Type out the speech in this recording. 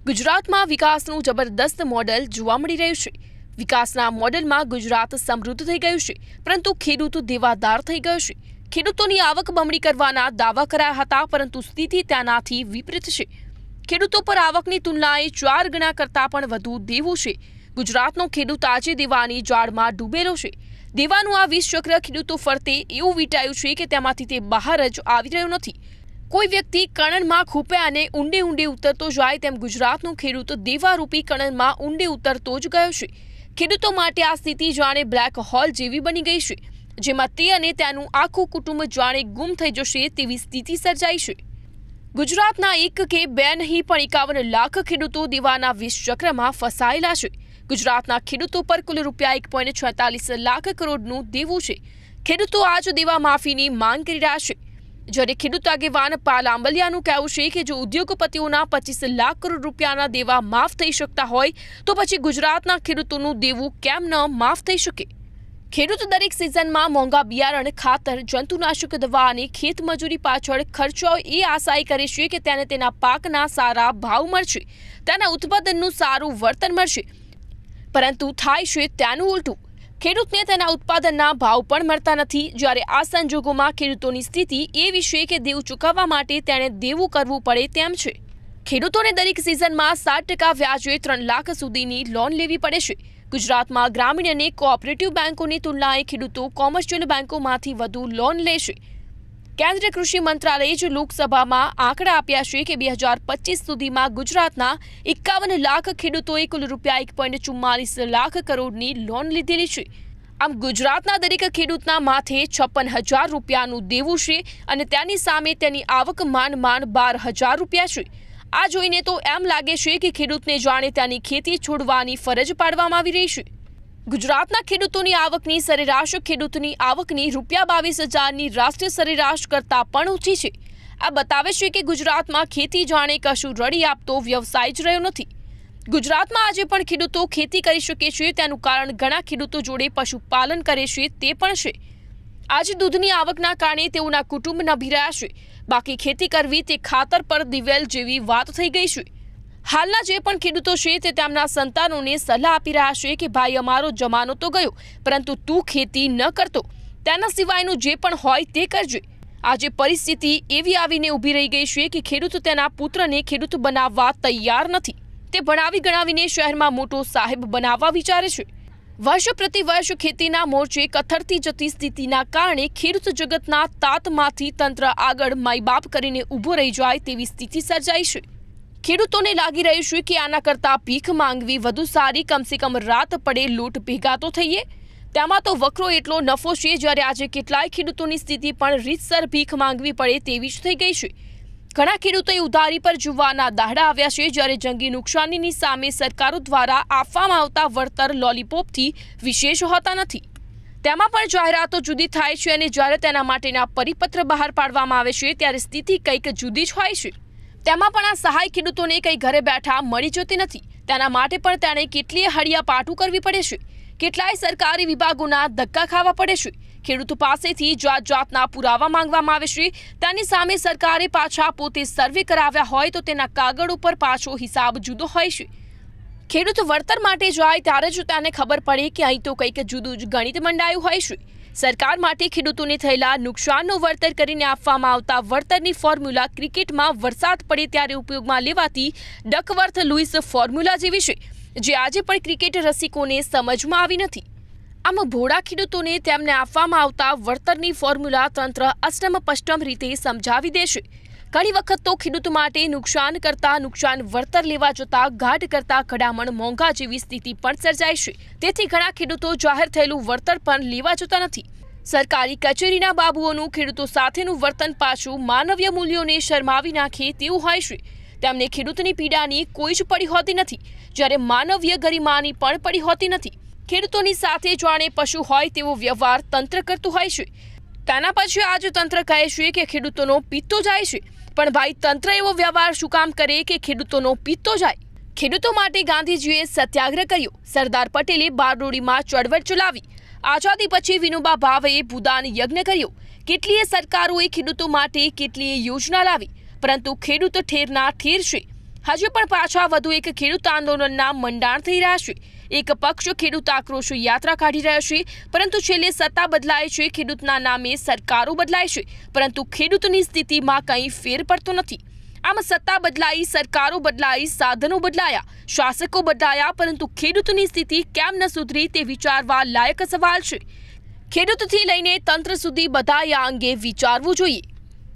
ગુજરાતમાં વિકાસનું જબરદસ્ત મોડેલ જોવા મળી રહ્યું છે। વિકાસના મોડેલમાં ગુજરાત સમૃદ્ધ થઈ ગયું છે, પરંતુ ખેડૂત દેવાદાર થઈ ગયો છે। ખેડૂતોની આવક બમણી કરવાના દાવા કરાયા હતા, પરંતુ સ્થિતિ તેનાથી વિપરીત છે। ખેડૂતો પર આવકની તુલનાએ 4 ગણા કરતાં પણ વધુ દેવું છે। ગુજરાતનો ખેડૂત આજે દેવાની જાળમાં ડૂબેલો છે। દેવાનું આ વિષ ચક્ર ખેડૂતો ફરતે એવું વીંટાયું છે કે તેમાંથી તે બહાર જ આવી રહ્યો નથી। કોઈ વ્યક્તિ કણનમાં ખૂપે અને ઊંડે ઊંડે ઉતરતો જાય તેમ ગુજરાતનો ખેડૂત દેવારૂપી કણનમાં ઊંડે ઉતરતો જ ગયો છે। ખેડૂતો માટે આ સ્થિતિ જાણે બ્લેક હોલ જેવી બની ગઈ છે, જેમાં તે અને તેનું આખું કુટુંબ જાણે ગુમ થઈ જશે તેવી સ્થિતિ સર્જાઈ છે। ગુજરાતના 1 કે 2 નહીં પણ 51 લાખ ખેડૂતો દેવાના વિષ ચક્રમાં ફસાયેલા છે। ગુજરાતના ખેડૂતો પર કુલ ₹1.46 લાખ કરોડનું દેવું છે। ખેડૂતો આજ દેવા માફીની માંગ કરી રહ્યા છે, જ્યારે ખેડૂત આગેવાન પાલ આંબલિયાનું કહેવું છે કે જો ઉદ્યોગપતિઓના 25 લાખ કરોડ રૂપિયાના દેવા માફ થઈ શકતા હોય તો પછી ગુજરાતના ખેડૂતોનું દેવું કેમ ન માફ થઈ શકે। ખેડૂત દરેક સિઝનમાં મોંઘા બિયારણ, ખાતર, જંતુનાશક દવા અને ખેત મજૂરી પાછળ ખર્ચો એ આશાએ કરે છે કે તેને તેના પાકના સારા ભાવ મળશે, તેના ઉત્પાદનનું સારું વળતર મળશે, પરંતુ થાય છે તેનું ઉલટું। ખેડૂતને તેના ઉત્પાદનના ભાવ પણ મળતા નથી। જ્યારે આ સંજોગોમાં ખેડૂતોની સ્થિતિ એવી છે કે દેવું ચૂકવવા માટે તેણે દેવું કરવું પડે તેમ છે। ખેડૂતોને દરેક સિઝનમાં 7% વ્યાજે 3 લાખ સુધીની લોન લેવી પડે છે। ગુજરાતમાં ગ્રામીણ અને કોઓપરેટિવ બેંકોની તુલનાએ ખેડૂતો કોમર્શિયલ બેંકોમાંથી વધુ લોન લે છે। કેન્દ્રીય કૃષિ મંત્રાલયે જ લોકસભામાં આંકડા આપ્યા છે કે 2025 સુધીમાં ગુજરાતના 51 લાખ ખેડૂતોએ કુલ ₹1.44 લાખ કરોડની લોન લીધેલી છે। આમ ગુજરાતના દરેક ખેડૂતના માથે ₹56,000 દેવું છે અને તેની સામે તેની આવક માંડ 12,000 છે। આ જોઈને તો એમ લાગે છે કે ખેડૂતને જાણે તેની ખેતી છોડવાની ફરજ પાડવામાં આવી રહી છે। ગુજરાતના ખેડૂતોની આવકની સરેરાશ ખેડૂતની આવકની ₹22,000ની રાષ્ટ્રીય સરેરાશ કરતાં પણ ઓછી છે। આ બતાવે છે કે ગુજરાતમાં ખેતી જાણે કશું રડી આપતો વ્યવસાય જ રહ્યો નથી। ગુજરાતમાં આજે પણ ખેડૂતો ખેતી કરી શકે છે, તેનું કારણ ઘણા ખેડૂતો જોડે પશુપાલન કરે છે તે પણ છે। આજે દૂધની આવકના કારણે તેઓના કુટુંબ નભી રહ્યા છે, બાકી ખેતી કરવી તે ખાતર પર દિવેલ જેવી વાત થઈ ગઈ છે। હાલના જે પણ ખેડૂતો છે તે તેમના સંતાનોને સલાહ આપી રહ્યા છે કે ભાઈ અમારો જમાનો તો ગયો, પરંતુ તું ખેતી ન કરતો, તેના સિવાયનું જે પણ હોય તે કરજે। આજે પરિસ્થિતિ એવી આવીને ઊભી રહી ગઈ છે કે ખેડૂત તેના પુત્રને ખેડૂત બનાવવા તૈયાર નથી। તે ભણાવી ગણાવીને શહેરમાં મોટો સાહેબ બનાવવા વિચારે છે। વર્ષ પ્રતિ વર્ષ ખેતીના મોરચે કથળતી જતી સ્થિતિના કારણે ખેડૂત જગતના તાતમાંથી તંત્ર આગળ માયબાપ કરીને ઊભો રહી જાય તેવી સ્થિતિ સર્જાઈ છે। ખેડૂતોને લાગી રહ્યું છે કે આના કરતાં ભીખ માંગવી વધુ સારી, કમસે કમ રાત પડે લૂંટ ભેગા તો થઈએ। તેમાં તો વકરો એટલો નફો છે, જ્યારે આજે કેટલાય ખેડૂતોની સ્થિતિ પણ રીતસર ભીખ માંગવી પડે તેવી જ થઈ ગઈ છે। ઘણા ખેડૂતોએ ઉધારી પર જીવવાના દાહડા આવ્યા છે, જ્યારે જંગી નુકસાનીની સામે સરકારો દ્વારા આપવામાં આવતા વળતર લોલીપોપથી વિશેષ હોતા નથી। તેમાં પણ જાહેરાતો જુદી થાય છે અને જ્યારે તેના માટેના પરિપત્ર બહાર પાડવામાં આવે છે ત્યારે સ્થિતિ કંઈક જુદી જ હોય છે। તેમાં પણ આ સહાય ખેડૂતોને કંઈ ઘરે બેઠા મળી જતી નથી। તેના માટે પણ તેણે કેટલીય હળિયા પાટું કરવી પડે છે, કેટલાય સરકારી વિભાગોના ધક્કા ખાવા પડે છે। ખેડૂતો પાસેથી જાત જાતના પુરાવા માંગવામાં આવે છે, તેની સામે સરકારે પાછા પોતે સર્વે કરાવ્યા હોય તો તેના કાગળ ઉપર પાછો હિસાબ જુદો હોય છે। ખેડૂત વળતર માટે જાય ત્યારે જ તેને ખબર પડે કે અહીં તો કંઈક જુદું જ ગણિત મંડાયું હોય છે। સરકાર માટે ખેડૂતોને થયેલા નુકસાનનું વળતર કરીને આપવામાં આવતા વળતરની ફોર્મ્યુલા ક્રિકેટમાં વરસાદ પડે ત્યારે ઉપયોગમાં લેવાતી ડકવર્થ લુઇસ ફોર્મ્યુલા જેવી છે, જે આજે પણ ક્રિકેટ રસિકોને સમજમાં આવી નથી। આમ ભોળા ખેડૂતોને તેમને આપવામાં આવતા વળતરની ફોર્મ્યુલા તંત્ર અષ્ટમ રીતે સમજાવી દેશે। ઘણી વખત તો ખેડૂત માટે નુકસાન કરતાં નુકસાન વળતર લેવા જતા ઘાટ કરતાં ઘડામણ મોંઘા જેવી સ્થિતિ પણ સર્જાય છે। તેથી ઘણા ખેડૂતો જાહેર થયેલું વળતર પણ લેવા જતા નથી। સરકારી કચેરીના બાબુઓનું ખેડૂતો સાથેનું વર્તન પાછું માનવીય મૂલ્યોને શરમાવી નાખે તેવું હોય છે। તેમને ખેડૂતની પીડાની કોઈ જ પડી હોતી નથી, જ્યારે માનવીય ગરિમાની પણ પડી હોતી નથી। ખેડૂતોની સાથે જાણે પશુ હોય તેવો વ્યવહાર તંત્ર કરતું હોય છે। તેના પછી આજ તંત્ર કહે છે કે ખેડૂતોનો પિત્તો જાય છે, પણ ભાઈ તંત્ર એવો વ્યવહાર શું કામ કરે કે ખેડૂતોનો પિત્તો જાય? ખેડૂતો માટે ગાંધીજીએ સત્યાગ્રહ કર્યો, સરદાર પટેલે બારડોલીમાં ચળવળ ચલાવી, આઝાદી પછી વિનોબા ભાવેએ ભૂદાન યજ્ઞ કર્યો, કેટલીય સરકારોએ ખેડૂતો માટે કેટલીય યોજના લાવી, પરંતુ ખેડૂત ઠેરના ઠેર છે। હજુ પણ પાછા વધુ એક ખેડૂત આંદોલનના મંડાણ થઈ રહ્યા છે। એક પક્ષ ખેડૂત આક્રોશ યાત્રા કાઢી રહ્યા છે, પરંતુ છેલ્લે સત્તા બદલાય છે, ખેડૂતના નામે સરકારો બદલાય છે, પરંતુ ખેડૂતની સ્થિતિમાં કંઈ ફેર પડતો નથી। આમ સત્તા બદલાઈ, સરકારો બદલાઈ, સાધનો બદલાયા, શાસકો બદલાયા, પરંતુ ખેડૂતની સ્થિતિ કેમ ન સુધરી તે વિચારવા લાયક સવાલ છે। ખેડૂતથી લઈને તંત્ર સુધી બધાએ આ અંગે વિચારવું જોઈએ।